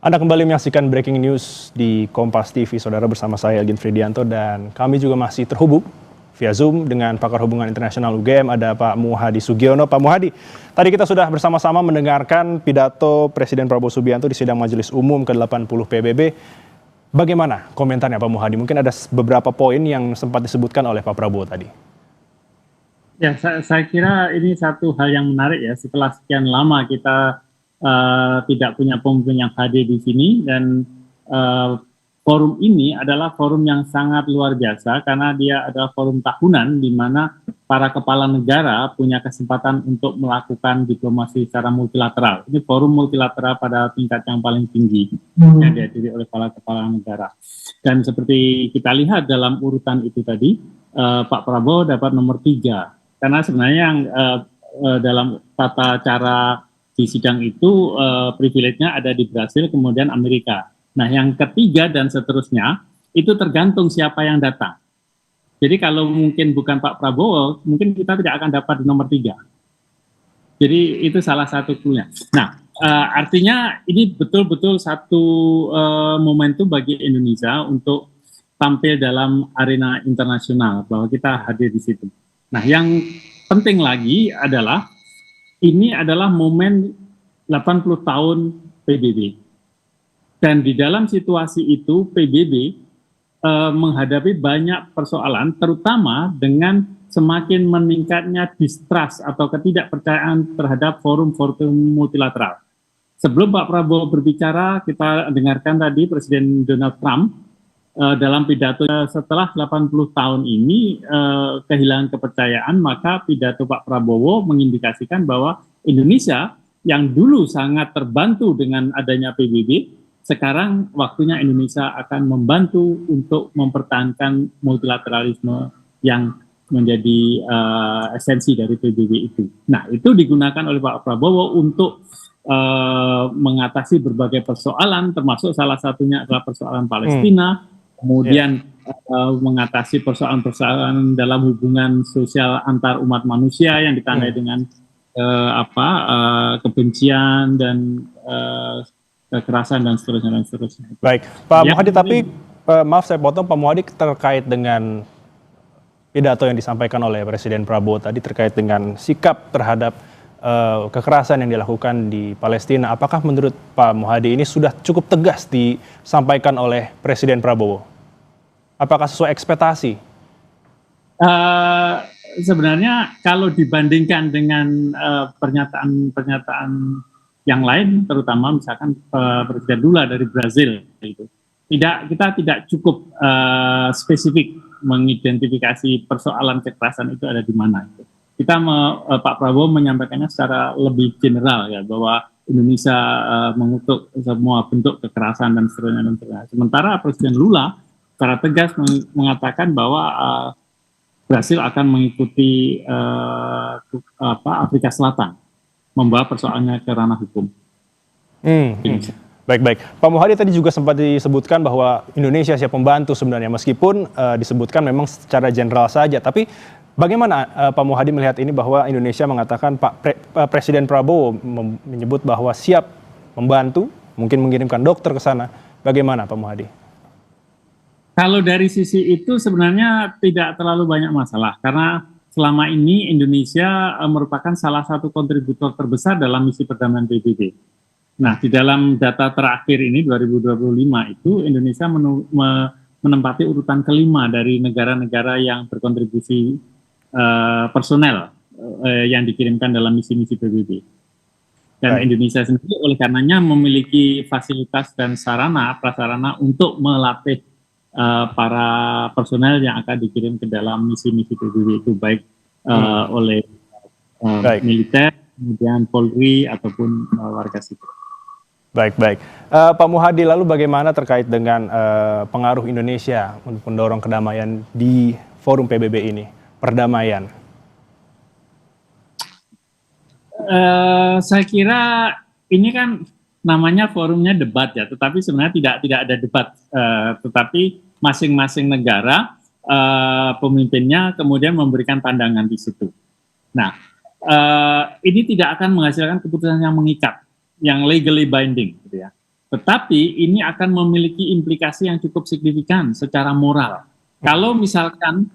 Anda kembali menyaksikan Breaking News di Kompas TV, saudara, bersama saya Elgin Fridianto, dan kami juga masih terhubung via Zoom dengan pakar hubungan internasional UGM, ada Pak Muhadi Sugiono. Pak Muhadi, tadi kita sudah bersama-sama mendengarkan pidato Presiden Prabowo Subianto di sidang Majelis Umum ke-80 PBB. Bagaimana komentarnya Pak Muhadi? Mungkin ada beberapa poin yang sempat disebutkan oleh Pak Prabowo tadi. Ya, saya kira ini satu hal yang menarik ya, setelah sekian lama kita tidak punya pemimpin yang hadir di sini, dan forum ini adalah forum yang sangat luar biasa karena dia adalah forum tahunan di mana para kepala negara punya kesempatan untuk melakukan diplomasi secara multilateral. Ini forum multilateral pada tingkat yang paling tinggi yang dihadiri oleh para kepala negara. Dan seperti kita lihat dalam urutan itu tadi, Pak Prabowo dapat nomor 3. Karena sebenarnya yang dalam tata cara di sidang itu privilege-nya ada di Brasil, kemudian Amerika. Nah, yang ketiga dan seterusnya itu tergantung siapa yang datang. Jadi kalau mungkin bukan Pak Prabowo, mungkin kita tidak akan dapat di nomor 3. Jadi itu salah satu clue-nya. Nah, artinya ini betul-betul satu momentum bagi Indonesia untuk tampil dalam arena internasional, bahwa kita hadir di situ. Nah, yang penting lagi adalah ini adalah momen 80 tahun PBB. Dan di dalam situasi itu PBB menghadapi banyak persoalan, terutama dengan semakin meningkatnya distrust atau ketidakpercayaan terhadap forum-forum multilateral. Sebelum Pak Prabowo berbicara, kita dengarkan tadi Presiden Donald Trump dalam pidato setelah 80 tahun ini kehilangan kepercayaan, maka pidato Pak Prabowo mengindikasikan bahwa Indonesia yang dulu sangat terbantu dengan adanya PBB, sekarang waktunya Indonesia akan membantu untuk mempertahankan multilateralisme yang menjadi esensi dari PBB itu. Nah, itu digunakan oleh Pak Prabowo untuk mengatasi berbagai persoalan, termasuk salah satunya adalah persoalan Palestina, kemudian mengatasi persoalan-persoalan dalam hubungan sosial antar umat manusia yang ditandai dengan kebencian dan kekerasan dan seterusnya. Baik, Pak Muhadi, tapi maaf saya potong, Pak Muhadi, terkait dengan pidato yang disampaikan oleh Presiden Prabowo tadi terkait dengan sikap terhadap kekerasan yang dilakukan di Palestina, apakah menurut Pak Muhadi ini sudah cukup tegas disampaikan oleh Presiden Prabowo? Apakah sesuai ekspektasi? Sebenarnya kalau dibandingkan dengan pernyataan-pernyataan yang lain, terutama misalkan Presiden Lula dari Brasil, kita tidak cukup spesifik mengidentifikasi persoalan kekerasan itu ada di mana. Pak Prabowo menyampaikannya secara lebih general ya, bahwa Indonesia mengutuk semua bentuk kekerasan dan seterusnya. Sementara Presiden Lula secara tegas mengatakan bahwa Brasil akan mengikuti Afrika Selatan, membawa persoalannya ke ranah hukum. Baik. Pak Muhadi, tadi juga sempat disebutkan bahwa Indonesia siap membantu sebenarnya, meskipun disebutkan memang secara general saja. Tapi bagaimana Pak Muhadi melihat ini, bahwa Indonesia mengatakan Presiden Prabowo menyebut bahwa siap membantu, mungkin mengirimkan dokter ke sana. Bagaimana Pak Muhadi? Kalau dari sisi itu sebenarnya tidak terlalu banyak masalah, karena selama ini Indonesia merupakan salah satu kontributor terbesar dalam misi perdamaian PBB. Nah, di dalam data terakhir ini 2025 itu Indonesia menempati urutan kelima dari negara-negara yang berkontribusi personel yang dikirimkan dalam misi-misi PBB. Dan Indonesia sendiri oleh karenanya memiliki fasilitas dan prasarana untuk melatih para personel yang akan dikirim ke dalam misi-misi PBB itu, baik oleh militer, kemudian Polri ataupun warga sipil. Baik. Pak Muhadi, lalu bagaimana terkait dengan pengaruh Indonesia untuk mendorong kedamaian di forum PBB ini, perdamaian? Saya kira ini kan namanya forumnya debat ya, tetapi sebenarnya tidak ada debat, tetapi masing-masing negara pemimpinnya kemudian memberikan pandangan di situ. Nah, ini tidak akan menghasilkan keputusan yang mengikat, yang legally binding, gitu ya. Tetapi ini akan memiliki implikasi yang cukup signifikan secara moral. Kalau misalkan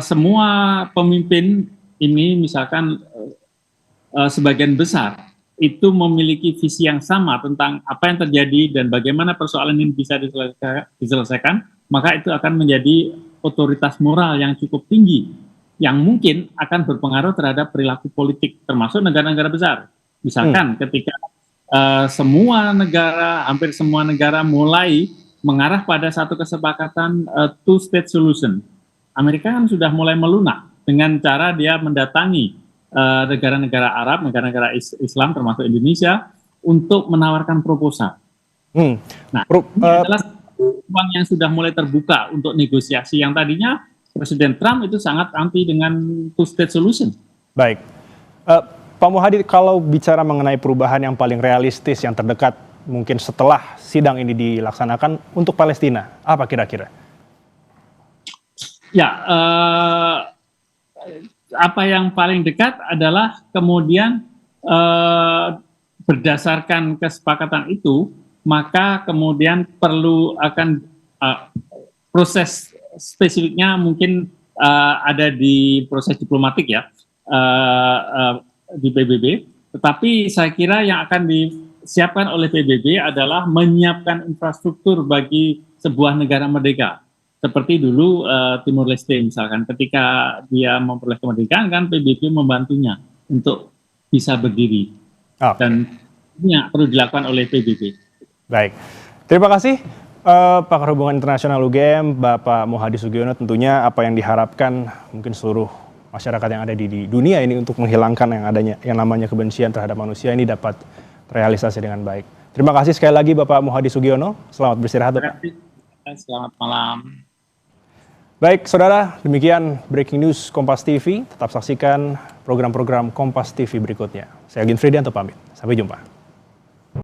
semua pemimpin ini misalkan sebagian besar itu memiliki visi yang sama tentang apa yang terjadi dan bagaimana persoalan ini bisa diselesaikan, maka itu akan menjadi otoritas moral yang cukup tinggi, yang mungkin akan berpengaruh terhadap perilaku politik, termasuk negara-negara besar. Misalkan ketika semua negara, hampir semua negara mulai mengarah pada satu kesepakatan two-state solution. Amerika kan sudah mulai melunak dengan cara dia mendatangi negara-negara Arab, negara-negara Islam termasuk Indonesia untuk menawarkan proposal. Nah, ini adalah ruang yang sudah mulai terbuka untuk negosiasi yang tadinya Presiden Trump itu sangat anti dengan two-state solution. Baik, Pak Muhadi, kalau bicara mengenai perubahan yang paling realistis yang terdekat mungkin setelah sidang ini dilaksanakan untuk Palestina, apa kira-kira? Ya, apa yang paling dekat adalah kemudian berdasarkan kesepakatan itu, maka kemudian perlu akan proses spesifiknya mungkin ada di proses diplomatik ya, di PBB. Tetapi saya kira yang akan disiapkan oleh PBB adalah menyiapkan infrastruktur bagi sebuah negara merdeka. Seperti dulu Timur Leste misalkan, ketika dia memperoleh kemerdekaan kan PBB membantunya untuk bisa berdiri. Dan ini yang perlu dilakukan oleh PBB. Baik, terima kasih Pakar Hubungan Internasional UGM, Bapak Muhadi Sugiono. Tentunya apa yang diharapkan mungkin seluruh masyarakat yang ada di dunia ini untuk menghilangkan yang namanya kebencian terhadap manusia ini dapat terrealisasi dengan baik. Terima kasih sekali lagi Bapak Muhadi Sugiono. Selamat beristirahat, Bapak. Selamat malam. Baik, saudara, demikian Breaking News Kompas TV. Tetap saksikan program-program Kompas TV berikutnya. Saya Gin Fridianto pamit. Sampai jumpa.